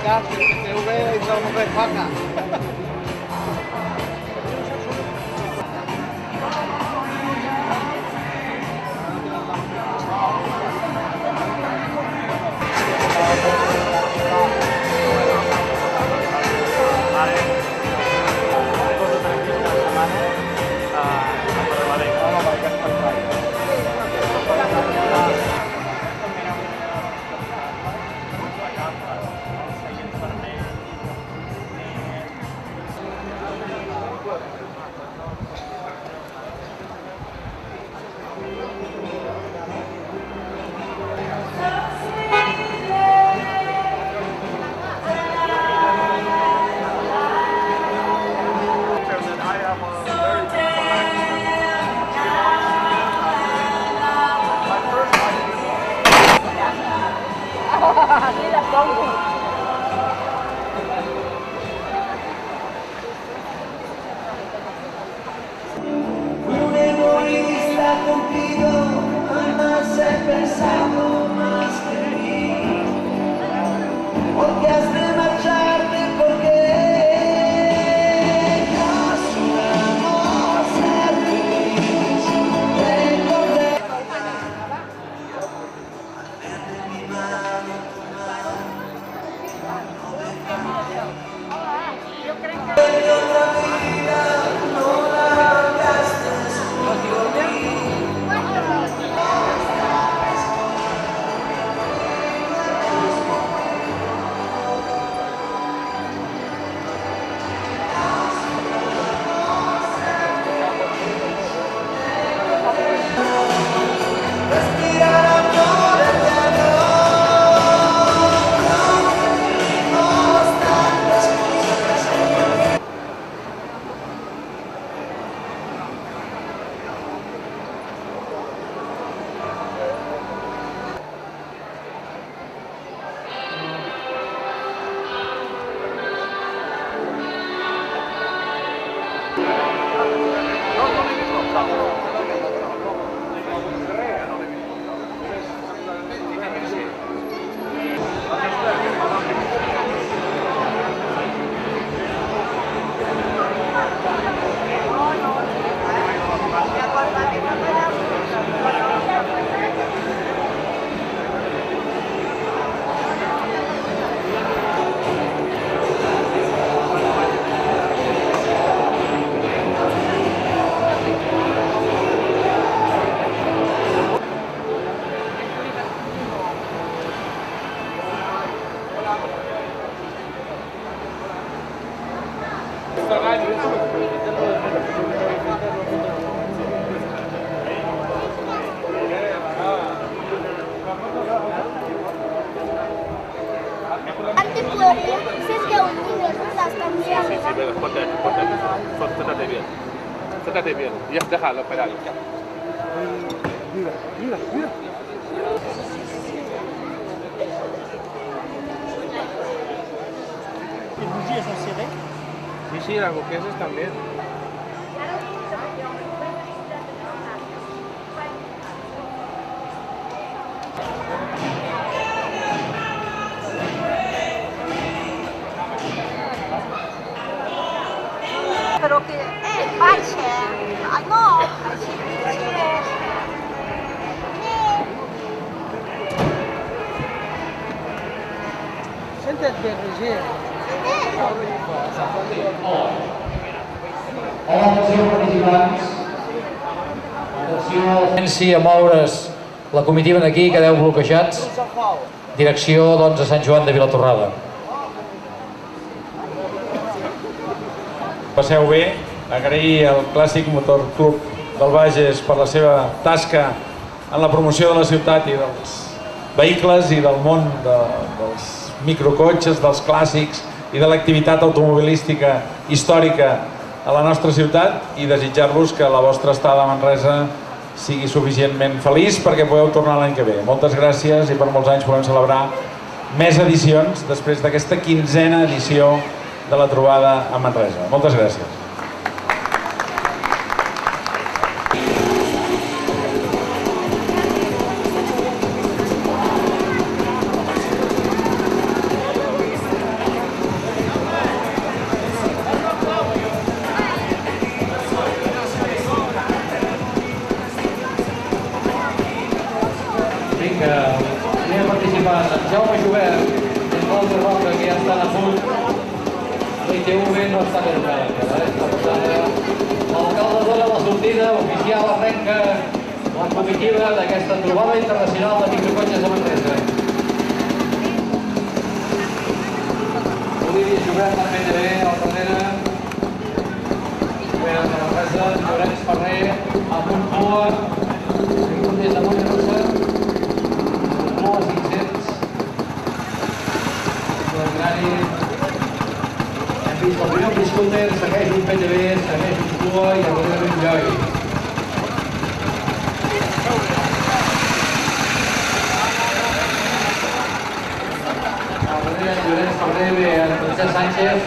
veritat, que el PSV és el moment faca. Un egoísta contigo jamás he pensado más que mí, porque has de marcharte porque no sabemos ser feliz. Recordé mi mano, otra vida no la gastes por mí. Respirar amor eterno, no tantas cosas. Siéntate bien y déjalo esperar. Mira. ¿Y bujías así, eh? Sí, las burguesas también. Pero que baixe, ay no, Senta't bé, Roger. Hola, atenció, participants. Atenció a moure's la comitiva d'aquí, quedeu bloquejats. Direcció, doncs, a Sant Joan de Vilatorrada. Passeu bé, agrair al Clàssic Motor Club del Bages per la seva tasca en la promoció de la ciutat i dels vehicles i del món dels microcotxes, dels clàssics i de l'activitat automobilística històrica a la nostra ciutat i desitjar-vos que la vostra estada a Manresa sigui suficientment feliç perquè podeu tornar l'any que ve. Moltes gràcies i per molts anys podem celebrar més edicions després d'aquesta 15a edició de la trobada a Manresa. Moltes gràcies. en Jaume Jubert, en l'altre Roca, que ja estan a punt. L'ITV no està ben obert encara. L'alcalde dona la sortida, oficial arrenca la comitiva d'aquesta trobada internacional de microcotxes de Manresa. Olívia Jubert també té bé, al darrere. Jubert de Manresa, Llorenç Ferrer, a Montcloa, vingut des de Mollerussa, Montcloa 500, Granari. Hem vist el primer Briscooter, segueix un PTB, segueix un Cua i el darrere un Lloi. Al darrere Llorenç Ferrer ve en Francesc Sánchez,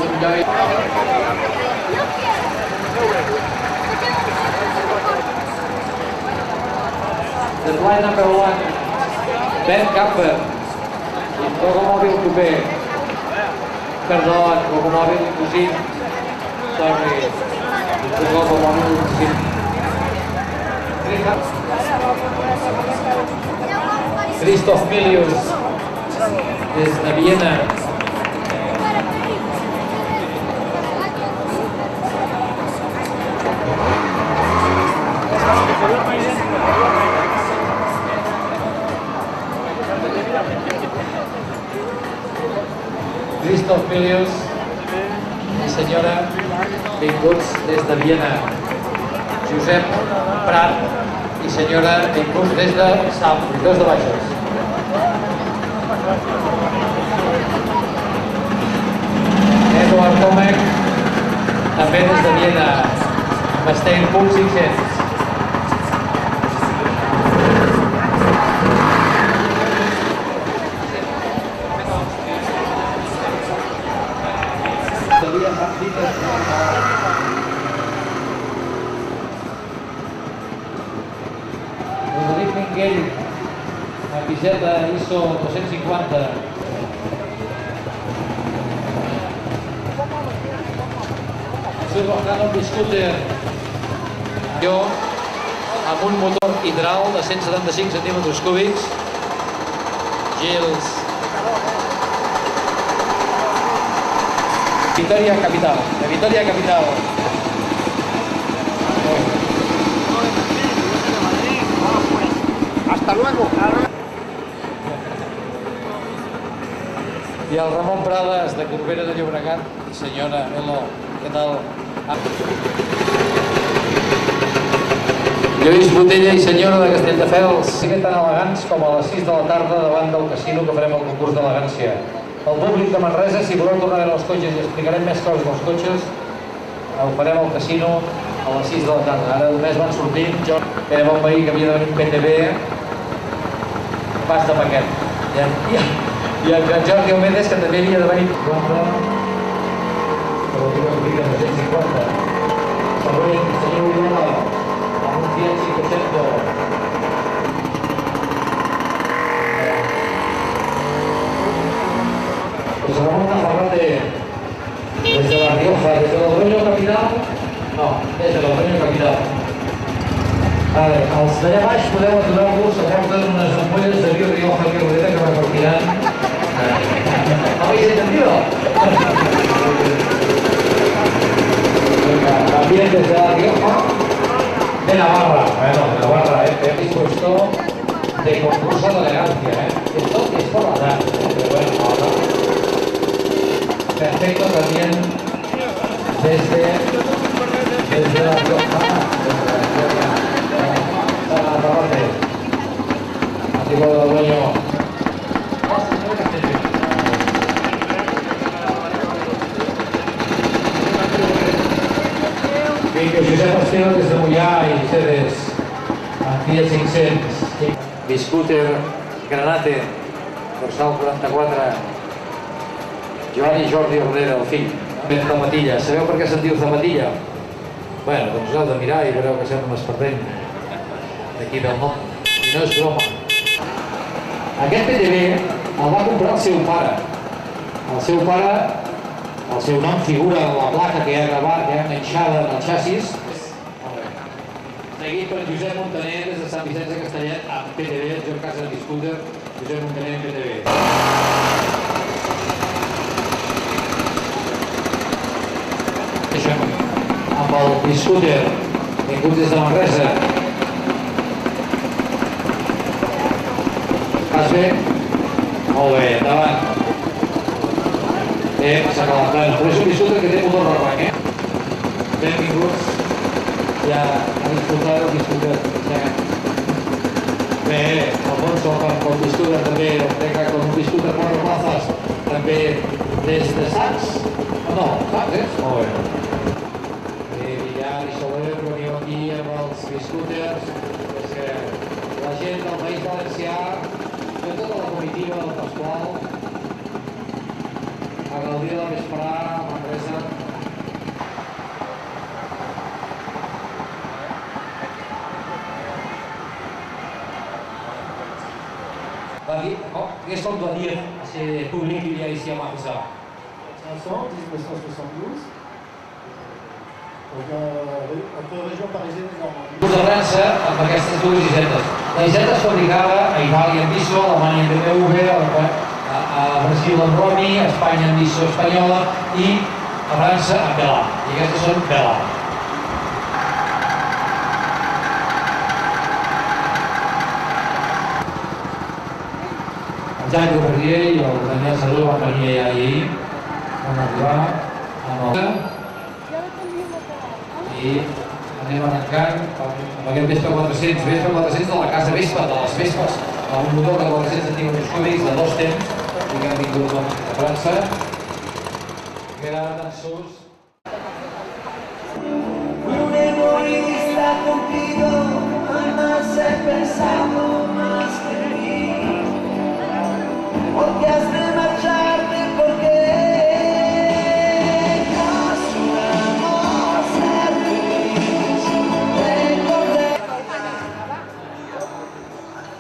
un Lloi. The flight number 1, Ben Camper, Locomòbil Coupé. Perdó, Locomòbil Cosín. Sorry. Locomòbil Cosín. Christoph Milius, des de Viena. Christoph Milius i senyora, vinguts des de Viena. Josep Prat i senyora, vinguts des de Sant Fruitós de Baixes. Eduard Tomek, també des de Viena, amb Stein.500. 500. Rodrigo Minguell, amb viseta ISO 250. Surrojano Briscooter, amb un motor hidral de 175 centímetres cúbics. Gils. Vitoria Capital, de Vitoria Capital. Hasta luego. I el Ramon Prades, de Corbera de Llobregat. Senyora, hello, què tal? Lluís Botella i senyora de Castelldefels. Siguin tan elegants com a les 6 de la tarda davant del casino que farem el concurs d'elegància. El públic de Manresa, si voleu tornar a veure els cotxes i explicarem més coses dels cotxes, ho farem al casino a les 6 de la tarda. Ara només van sortint. Era un veí que havia de venir un PTB, pas de paquet. I el Jordi Omedes, que també havia de venir. Però diu que havia de 250. Següent, senyor Ullana, amb un Fiat 500. José Ramón Navarrete, desde La Rioja, desde Logroño Capital. No, desde Logroño Capital. Vale, els d'allà baix podeu aturar-vos, aporten unes ampolles de vi Rioja aquí darrere que repartiran. ¿Habéis entendido? También desde La Rioja, de Navarra. Bueno, de Navarra, dispuesto de concurso de elegancia, Esto es por la edad, pero bueno, ahora. Perfecto también desde La Rioja, antiguo dueño. Vinga, Josep Esteve des de Mollà i Cedes, amb Fiat 500. Briscooter, Granate, dorsal 44. Joan i Jordi Herrera, el fill. Ben Zamatilla. Sabeu per què se'n diu Zamatilla? Bueno, doncs heu de mirar i veureu que sembla un espardent d'aquí del nom. I no és broma. Aquest PTB el va comprar el seu pare. El seu pare, el seu nom figura en la placa que hi ha gravat, que hi ha enganxada en el xassis. Seguit per Josep Montaner des de Sant Vicenç de Castellet amb PTB, Joan Casa Briscooter, Josep Montaner, PTV. Amb el Biscúter, vingut des de Manresa. Fas bé? Molt bé, endavant. Bé, s'ha calentat. Però és un Biscúter que té motor arranc, Benvinguts. Ja a disfrutar del Biscúter. Bé, Alfonso, amb el Biscúter també, com un Biscúter 4 plazas, també des de Sants. No, Sants, molt bé. Villar i Soler veniu aquí amb els Biscúters, és que la gent del País Valencià, tota la comitiva del Pasqual, a gaudir de la vesprà, a Manresa. Qu'est-ce qu'on doit dire à ces publics qu'il y a ici à Manresa? Chanson 1972. Donc, entre région parisienne et Normandie. De França amb aquestes dues Isetes. La Iseta es fabricava a Itàlia amb Bisso, a Alemanya amb BMW, a Brasil amb Romi, a Espanya amb Bisso espanyola i a França amb Belà. I aquestes són Belà. El Jaime Verdier i el Daniel Sadó van venir ja ahir, van arribar amb el... I anem arrencant amb aquest Vespa 400, Vespa 400 de la casa Vespa, de les Vespes, amb un motor de 400 centímetres cúbics de 2 temps, i que han vingut a França, que era tan sols. Un egoísta contigo, jamás he pensado más que en mí. Porque has de marcharte, porque juramos ser feliz. Recordé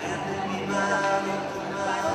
en mi mano tu mano.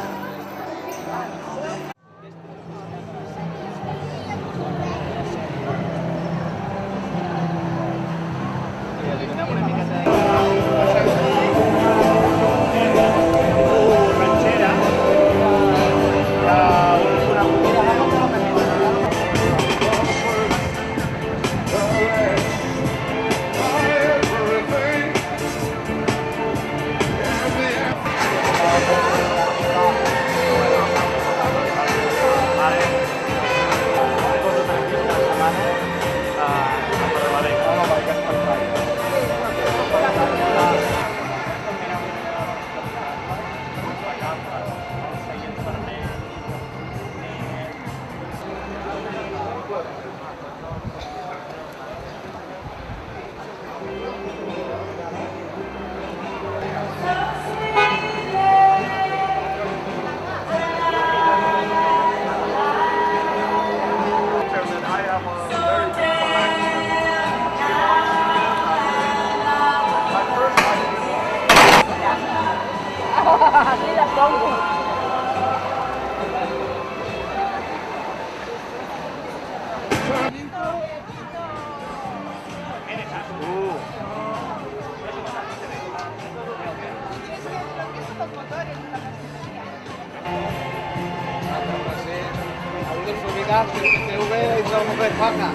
Audios ubicados, PTV i Jaume Faca.